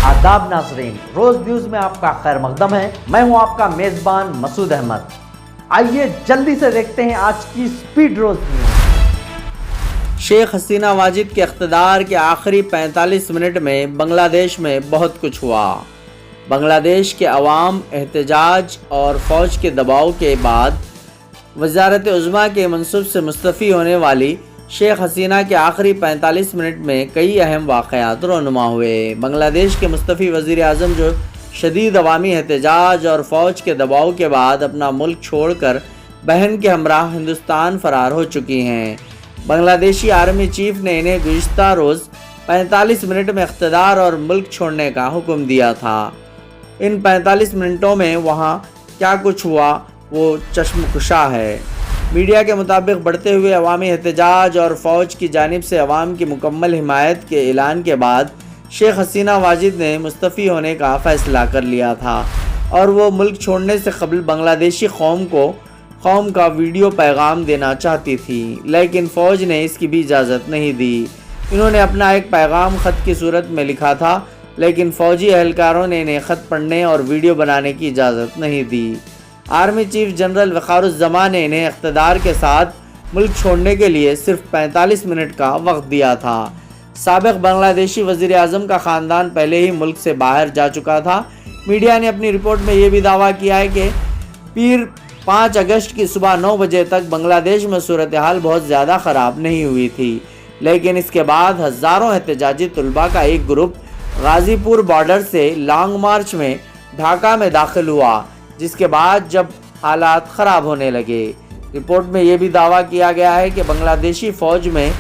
आदाब नाज़रीन, रोज न्यूज में आपका खैर मकदम है। मैं हूं आपका मेजबान मसूद अहमद। आइए जल्दी से देखते हैं आज की स्पीड रोज न्यूज। शेख हसीना वाजिद के इक़्तिदार के आखिरी 45 मिनट में बांग्लादेश में बहुत कुछ हुआ। बांग्लादेश के अवाम एहतजाज और फ़ौज के दबाव के बाद वज़ारत उज़्मा के मनसब से मुस्तफ़ी होने वाली शेख हसीना के आखिरी 45 मिनट में कई अहम वाक़यात रोनुमा हुए। बांग्लादेश के मुस्तफ़ी वज़ीर आज़म जो शदीद अवामी एहतजाज और फ़ौज के दबाव के बाद अपना मुल्क छोड़कर बहन के हमराह हिंदुस्तान फ़रार हो चुकी हैं। बांग्लादेशी आर्मी चीफ़ ने इन्हें गुज़िश्ता रोज़ 45 मिनट में इक़्तिदार और मुल्क छोड़ने का हुक्म दिया था। इन 45 मिनटों में वहाँ क्या कुछ हुआ वो चश्मकुशा है। मीडिया के मुताबिक बढ़ते हुए अवामी एहतजाज और फ़ौज की जानिब से अवाम की मुकम्मल हिमायत के ऐलान के बाद शेख हसीना वाजिद ने मुस्तफ़ी होने का फ़ैसला कर लिया था और वो मुल्क छोड़ने से क़बल बांग्लादेशी कौम का वीडियो पैगाम देना चाहती थी, लेकिन फ़ौज ने इसकी भी इजाज़त नहीं दी। इन्होंने अपना एक पैगाम ख़त की सूरत में लिखा था, लेकिन फ़ौजी एहलकारों ने इन्हें ख़त पढ़ने और वीडियो बनाने की इजाज़त नहीं दी। आर्मी चीफ जनरल वक़ारुज़्ज़मान ने इन्हें इक़्तिदार के साथ मुल्क छोड़ने के लिए सिर्फ 45 मिनट का वक्त दिया था। साबिक़ बांग्लादेशी वज़ीर आज़म का ख़ानदान पहले ही मुल्क से बाहर जा चुका था। मीडिया ने अपनी रिपोर्ट में ये भी दावा किया है कि पीर 5 अगस्त की सुबह 9 बजे तक बांग्लादेश में सूरत हाल बहुत ज़्यादा ख़राब नहीं हुई थी, लेकिन इसके बाद हज़ारों एहतजाजी तलबा का एक ग्रुप गाज़ीपुर बॉर्डर से लॉन्ग मार्च में ढाका में दाखिल हुआ, जिसके बाद जब हालात ख़राब होने लगे। रिपोर्ट में यह भी दावा किया गया है कि बांग्लादेशी फ़ौज में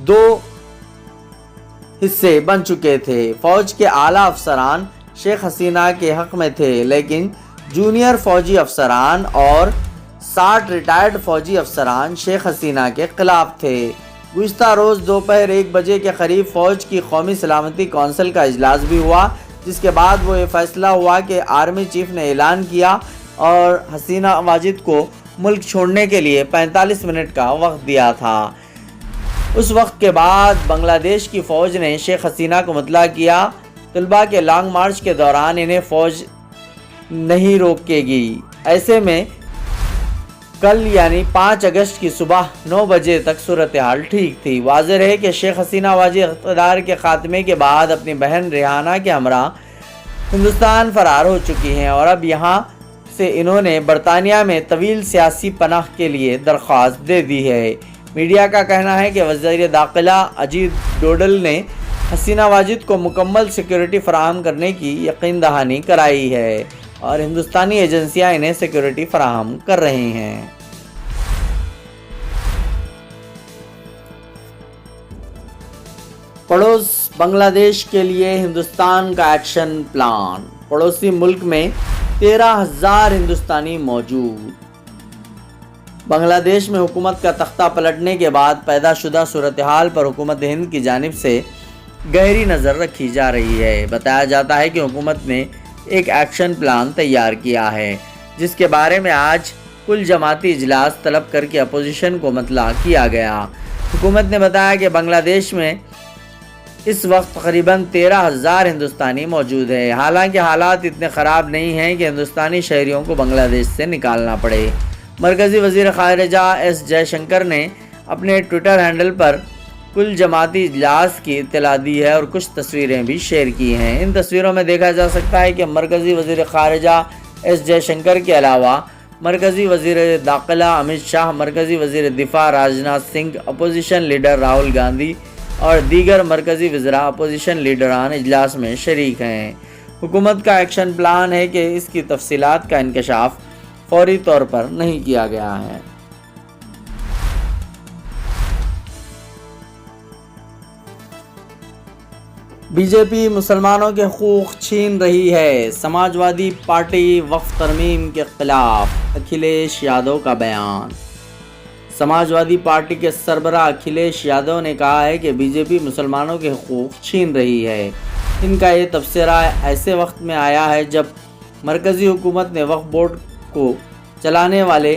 2 हिस्से बन चुके थे। फ़ौज के आला अफसरान शेख हसीना के हक़ में थे, लेकिन जूनियर फ़ौजी अफसरान और 60 रिटायर्ड फ़ौजी अफसरान शेख हसीना के ख़िलाफ़ थे। गुज़िश्ता रोज़ दोपहर 1 बजे के करीब फ़ौज की कौमी सलामती कौंसिल का इजलास भी हुआ, जिसके बाद वो ये फ़ैसला हुआ कि आर्मी चीफ़ ने ऐलान किया और हसीना वाजिद को मुल्क छोड़ने के लिए 45 मिनट का वक्त दिया था। उस वक्त के बाद बांग्लादेश की फ़ौज ने शेख हसीना को मुतला किया। तलबा के लॉन्ग मार्च के दौरान इन्हें फ़ौज नहीं रोकेगी। ऐसे में कल यानी 5 अगस्त की सुबह 9 बजे तक सूरत हाल ठीक थी। वाज़ेह है कि शेख हसीना वाजिद इक़्तिदार के ख़ात्मे के बाद अपनी बहन रेहाना के हमरा हिंदुस्तान फ़रार हो चुकी हैं और अब यहाँ से इन्होंने बरतानिया में तवील सियासी पनाह के लिए दरख्वास्त दे दी है। मीडिया का कहना है कि वज़ीर दाखिला अजीत डोडल ने हसीना वाजिद को मुकम्मल सिक्योरिटी फ़राहम करने की यकीन दहानी कराई है और हिंदुस्तानी एजेंसियां इन्हें सिक्योरिटी फराहम कर रही हैं। पड़ोस बांग्लादेश के लिए हिंदुस्तान का एक्शन प्लान। पड़ोसी मुल्क में 13,000 हिंदुस्तानी मौजूद। बांग्लादेश में हुकूमत का तख्ता पलटने के बाद पैदा शुदा सूरत हाल पर हुकूमत हिंद की जानिब से गहरी नज़र रखी जा रही है। बताया जाता है कि हुकूमत ने एक एक्शन प्लान तैयार किया है, जिसके बारे में आज कुल जमाती इजलास तलब करके अपोजिशन को मतला किया गया। हुकूमत ने बताया कि बांग्लादेश में इस वक्त तकरीबन 13,000 हिंदुस्तानी मौजूद है। हालांकि हालात इतने ख़राब नहीं हैं कि हिंदुस्तानी शहरियों को बांग्लादेश से निकालना पड़े। मरकज़ी वज़ीर ख़ारिजा एस जयशंकर ने अपने ट्विटर हैंडल पर कुल जमाती इजलास की इत्तला दी है और कुछ तस्वीरें भी शेयर की हैं। इन तस्वीरों में देखा जा सकता है कि मरकज़ी वज़ीर ख़ारिजा एस जयशंकर के अलावा मरकज़ी वज़ीर दाखिला अमित शाह, मरकज़ी वज़ीर दिफा राजनाथ सिंह, अपोजिशन लीडर राहुल गांधी और दीगर मरकज़ी वज़रा अपोजिशन लीडरान इजलास में शरीक हैं। हुकूमत का एक्शन प्लान है कि इसकी तफसीलात का इंकशाफ फौरी तौर पर नहीं किया गया है। बीजेपी मुसलमानों के हकूक़ छीन रही है। समाजवादी पार्टी वक्फ तरमीम के खिलाफ अखिलेश यादव का बयान। समाजवादी पार्टी के सरबराह अखिलेश यादव ने कहा है कि बीजेपी मुसलमानों के हकूक़ छीन रही है। इनका ये तबसरा ऐसे वक्त में आया है जब मरकज़ी हुकूमत ने वक्फ बोर्ड को चलाने वाले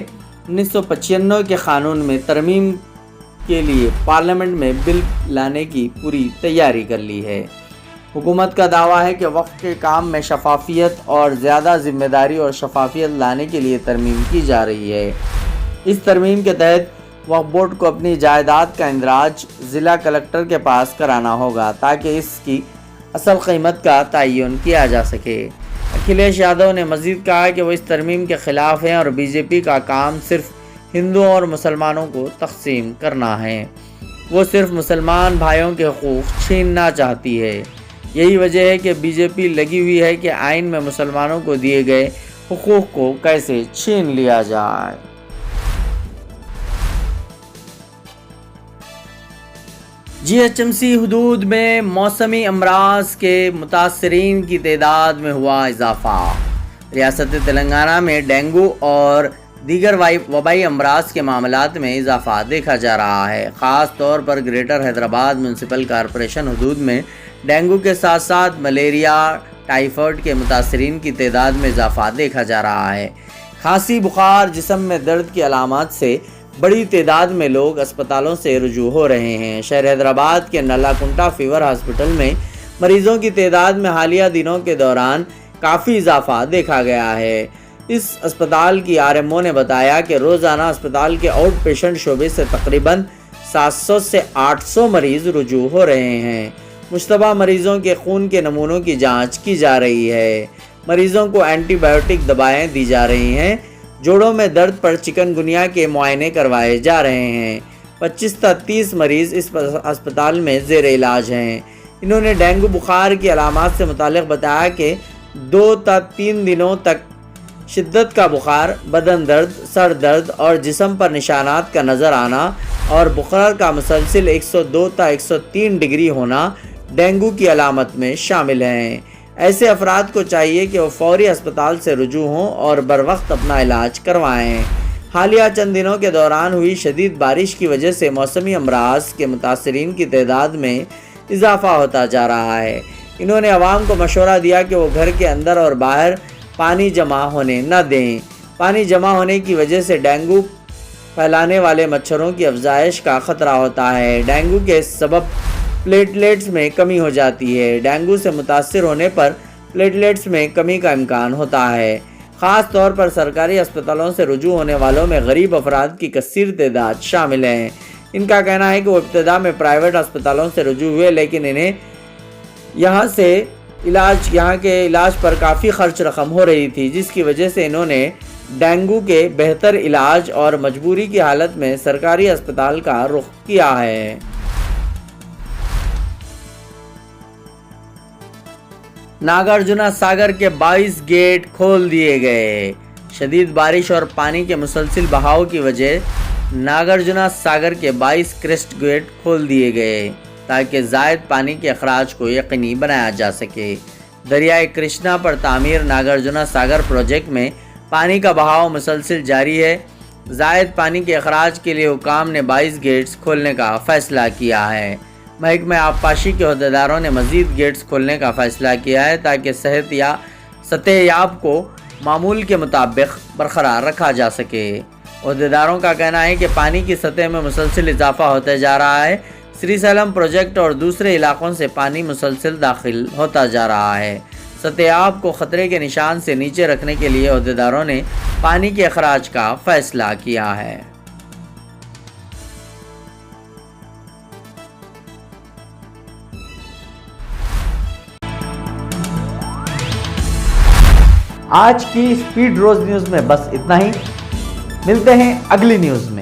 1995 के क़ानून में तरमीम के लिए पार्लियामेंट में बिल लाने की पूरी तैयारी कर ली है। حکومت کا دعویٰ ہے کہ وقف کے کام میں شفافیت اور زیادہ ذمہ داری اور شفافیت لانے کے لیے ترمیم کی جا رہی ہے۔ اس ترمیم کے تحت وقف بورڈ کو اپنی جائیداد کا اندراج ضلع کلکٹر کے پاس کرانا ہوگا تاکہ اس کی اصل قیمت کا تعین کیا جا سکے۔ اکھلیش یادو نے مزید کہا کہ وہ اس ترمیم کے خلاف ہیں اور بی جے پی کا کام صرف ہندوؤں اور مسلمانوں کو تقسیم کرنا ہے۔ وہ صرف مسلمان بھائیوں کے حقوق چھیننا چاہتی ہے۔ یہی وجہ ہے کہ بی جے پی لگی ہوئی ہے کہ آئین میں مسلمانوں کو دیے گئے حقوق کو کیسے چھین لیا جائے۔ جی ایچ ایم سی حدود میں موسمی امراض کے متاثرین کی تعداد میں ہوا اضافہ۔ ریاست تلنگانہ میں ڈینگو اور دیگر وبائی امراض کے معاملات میں اضافہ دیکھا جا رہا ہے۔ خاص طور پر گریٹر حیدرآباد میونسپل کارپوریشن حدود میں ڈینگو کے ساتھ ساتھ ملیریا، ٹائیفائڈ کے متاثرین کی تعداد میں اضافہ دیکھا جا رہا ہے۔ کھانسی، بخار، جسم میں درد کی علامات سے بڑی تعداد میں لوگ اسپتالوں سے رجوع ہو رہے ہیں۔ شہر حیدرآباد کے نلا کنٹا فیور ہاسپٹل میں مریضوں کی تعداد میں حالیہ دنوں کے دوران کافی اضافہ دیکھا گیا ہے۔ اس اسپتال کی آر ایم او نے بتایا کہ روزانہ اسپتال کے آؤٹ پیشنٹ شعبے سے تقریباً 700 سے 800 مریض رجوع ہو رہے ہیں۔ مشتبہ مریضوں کے خون کے نمونوں کی جانچ کی جا رہی ہے۔ مریضوں کو اینٹی بایوٹک دوائیں دی جا رہی ہیں۔ جوڑوں میں درد پر چکن گنیا کے معائنے کروائے جا رہے ہیں۔ 25 تا 30 مریض اس اسپتال میں زیر علاج ہیں۔ انہوں نے ڈینگو بخار کی علامات سے متعلق بتایا کہ 2 تا 3 دنوں تک شدت کا بخار، بدن درد، سر درد اور جسم پر نشانات کا نظر آنا اور بخار کا مسلسل 102 تا 103 ڈگری ہونا ڈینگو کی علامت میں شامل ہیں۔ ایسے افراد کو چاہیے کہ وہ فوری اسپتال سے رجوع ہوں اور بروقت اپنا علاج کروائیں۔ حالیہ چند دنوں کے دوران ہوئی شدید بارش کی وجہ سے موسمی امراض کے متاثرین کی تعداد میں اضافہ ہوتا جا رہا ہے۔ انہوں نے عوام کو مشورہ دیا کہ وہ گھر کے اندر اور باہر پانی جمع ہونے نہ دیں۔ پانی جمع ہونے کی وجہ سے ڈینگو پھیلانے والے مچھروں کی افزائش کا خطرہ ہوتا ہے۔ ڈینگو کے سبب پلیٹلیٹس میں کمی ہو جاتی ہے۔ ڈینگو سے متاثر ہونے پر پلیٹلیٹس میں کمی کا امکان ہوتا ہے۔ خاص طور پر سرکاری اسپتالوں سے رجوع ہونے والوں میں غریب افراد کی کثیر تعداد شامل ہیں۔ ان کا کہنا ہے کہ وہ ابتدا میں پرائیویٹ اسپتالوں سے رجوع ہوئے لیکن انہیں یہاں کے علاج پر کافی خرچ رقم ہو رہی تھی، جس کی وجہ سے انہوں نے ڈینگو کے بہتر علاج اور مجبوری کی حالت میں سرکاری اسپتال کا رخ کیا ہے۔ ناگارجنا ساگر کے 22 گیٹ کھول دیے گئے۔ شدید بارش اور پانی کے مسلسل بہاؤ کی وجہ ناگارجنا ساگر کے 22 کرسٹ گیٹ کھول دیے گئے تاکہ زائد پانی کے اخراج کو یقینی بنایا جا سکے۔ دریائے کرشنا پر تعمیر ناگارجنا ساگر پروجیکٹ میں پانی کا بہاؤ مسلسل جاری ہے۔ زائد پانی کے اخراج کے لیے حکام نے 22 گیٹس کھولنے کا فیصلہ کیا ہے۔ محکمہ آبپاشی کے عہدیداروں نے مزید گیٹس کھولنے کا فیصلہ کیا ہے تاکہ سطح یاب کو معمول کے مطابق برقرار رکھا جا سکے۔ عہدیداروں کا کہنا ہے کہ پانی کی سطح میں مسلسل اضافہ ہوتا جا رہا ہے۔ سری سیلم پروجیکٹ اور دوسرے علاقوں سے پانی مسلسل داخل ہوتا جا رہا ہے۔ سطح آب کو خطرے کے نشان سے نیچے رکھنے کے لیے عہدیداروں نے پانی کے اخراج کا فیصلہ کیا ہے۔ آج کی سپیڈ روز نیوز میں بس اتنا ہی۔ ملتے ہیں اگلی نیوز میں۔